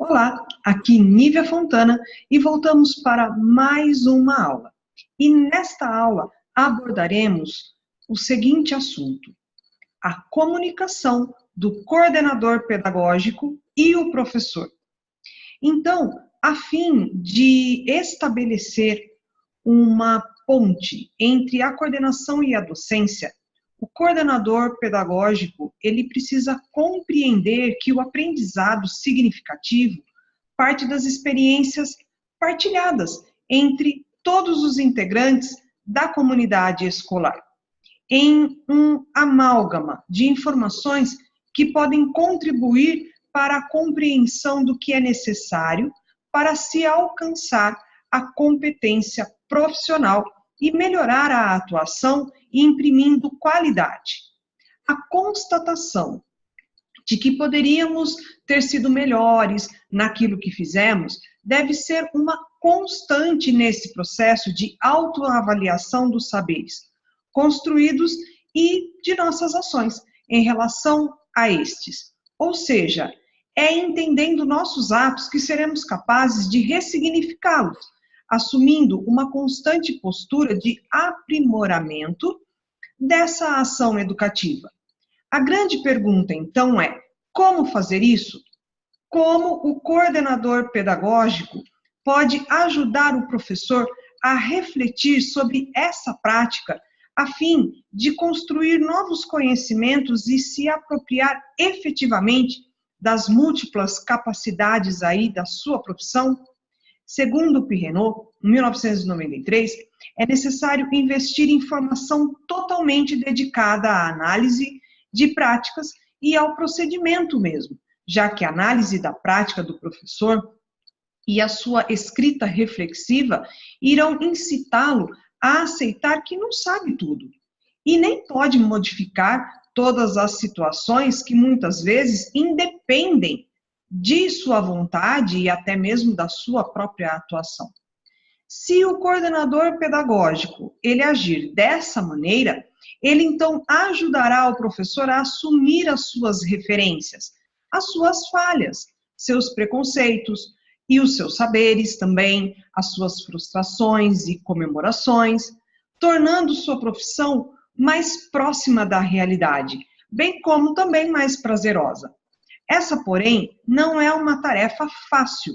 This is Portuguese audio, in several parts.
Olá, aqui Nívia Fontana e voltamos para mais uma aula. E nesta aula abordaremos o seguinte assunto: a comunicação do coordenador pedagógico e o professor. Então, a fim de estabelecer uma ponte entre a coordenação e a docência, o coordenador pedagógico, ele precisa compreender que o aprendizado significativo parte das experiências partilhadas entre todos os integrantes da comunidade escolar, em um amálgama de informações que podem contribuir para a compreensão do que é necessário para se alcançar a competência profissional e melhorar a atuação, imprimindo qualidade. A constatação de que poderíamos ter sido melhores naquilo que fizemos deve ser uma constante nesse processo de autoavaliação dos saberes construídos e de nossas ações em relação a estes. Ou seja, é entendendo nossos atos que seremos capazes de ressignificá-los, assumindo uma constante postura de aprimoramento dessa ação educativa. A grande pergunta, então, é: como fazer isso? Como o coordenador pedagógico pode ajudar o professor a refletir sobre essa prática a fim de construir novos conhecimentos e se apropriar efetivamente das múltiplas capacidades aí da sua profissão? Segundo Pirrenot, em 1993, é necessário investir em formação totalmente dedicada à análise de práticas e ao procedimento mesmo, já que a análise da prática do professor e a sua escrita reflexiva irão incitá-lo a aceitar que não sabe tudo e nem pode modificar todas as situações que muitas vezes independem de sua vontade e até mesmo da sua própria atuação. Se o coordenador pedagógico ele agir dessa maneira, ele então ajudará o professor a assumir as suas referências, as suas falhas, seus preconceitos e os seus saberes também, as suas frustrações e comemorações, tornando sua profissão mais próxima da realidade, bem como também mais prazerosa. Essa, porém, não é uma tarefa fácil,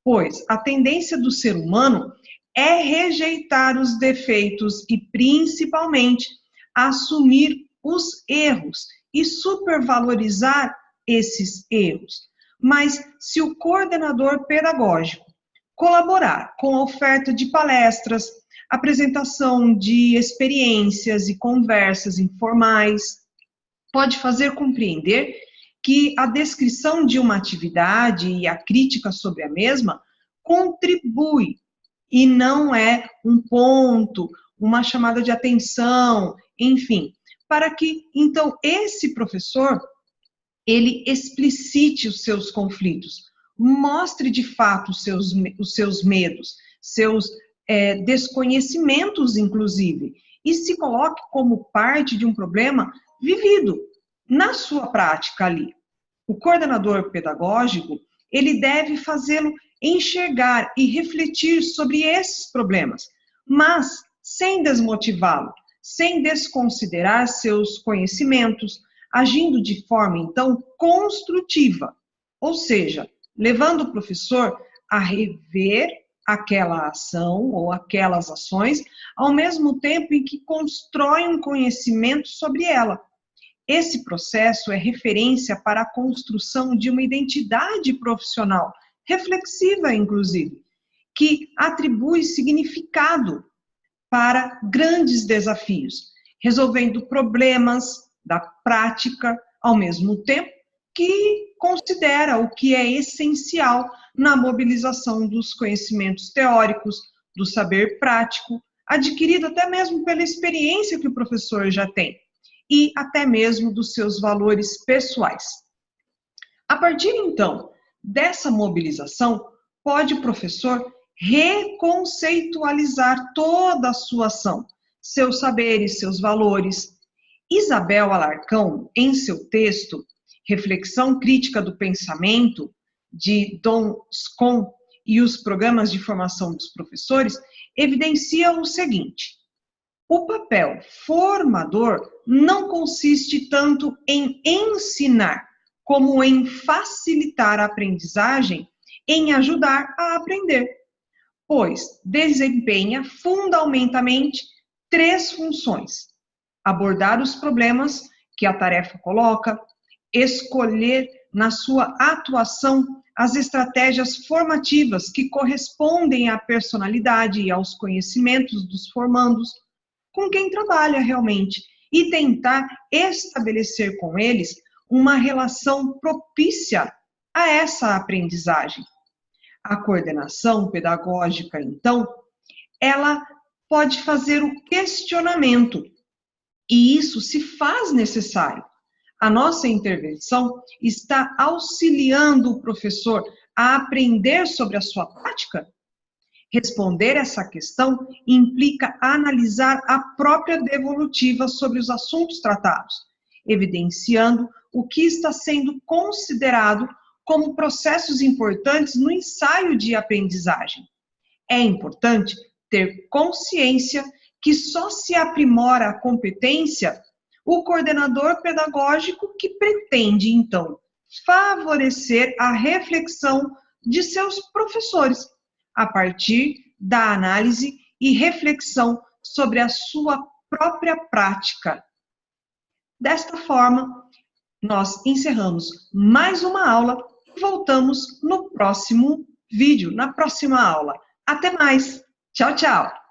pois a tendência do ser humano é rejeitar os defeitos e, principalmente, assumir os erros e supervalorizar esses erros. Mas, se o coordenador pedagógico colaborar com a oferta de palestras, apresentação de experiências e conversas informais, pode fazer compreender que a descrição de uma atividade e a crítica sobre a mesma contribui e não é um ponto, uma chamada de atenção, enfim, para que, então, esse professor, ele explicite os seus conflitos, mostre de fato os seus medos, seus desconhecimentos, inclusive, e se coloque como parte de um problema vivido na sua prática ali. O coordenador pedagógico, ele deve fazê-lo enxergar e refletir sobre esses problemas, mas sem desmotivá-lo, sem desconsiderar seus conhecimentos, agindo de forma, então, construtiva, ou seja, levando o professor a rever aquela ação ou aquelas ações, ao mesmo tempo em que constrói um conhecimento sobre ela. Esse processo é referência para a construção de uma identidade profissional, reflexiva, inclusive, que atribui significado para grandes desafios, resolvendo problemas da prática, ao mesmo tempo que considera o que é essencial na mobilização dos conhecimentos teóricos, do saber prático, adquirido até mesmo pela experiência que o professor já tem, e até mesmo dos seus valores pessoais. A partir, então, dessa mobilização, pode o professor reconceitualizar toda a sua ação, seus saberes, seus valores. Isabel Alarcão, em seu texto, Reflexão Crítica do Pensamento, de Don Scon e os programas de formação dos professores evidenciam o seguinte: o papel formador não consiste tanto em ensinar, como em facilitar a aprendizagem, em ajudar a aprender, pois desempenha fundamentalmente 3 funções: abordar os problemas que a tarefa coloca, escolher na sua atuação as estratégias formativas que correspondem à personalidade e aos conhecimentos dos formandos com quem trabalha realmente e tentar estabelecer com eles uma relação propícia a essa aprendizagem. A coordenação pedagógica, então, ela pode fazer o questionamento, e isso se faz necessário. A nossa intervenção está auxiliando o professor a aprender sobre a sua prática? Responder essa questão implica analisar a própria devolutiva sobre os assuntos tratados, evidenciando o que está sendo considerado como processos importantes no ensaio de aprendizagem. É importante ter consciência que só se aprimora a competência o coordenador pedagógico que pretende, então, favorecer a reflexão de seus professores, a partir da análise e reflexão sobre a sua própria prática. Desta forma, nós encerramos mais uma aula e voltamos no próximo vídeo, na próxima aula. Até mais! Tchau, tchau!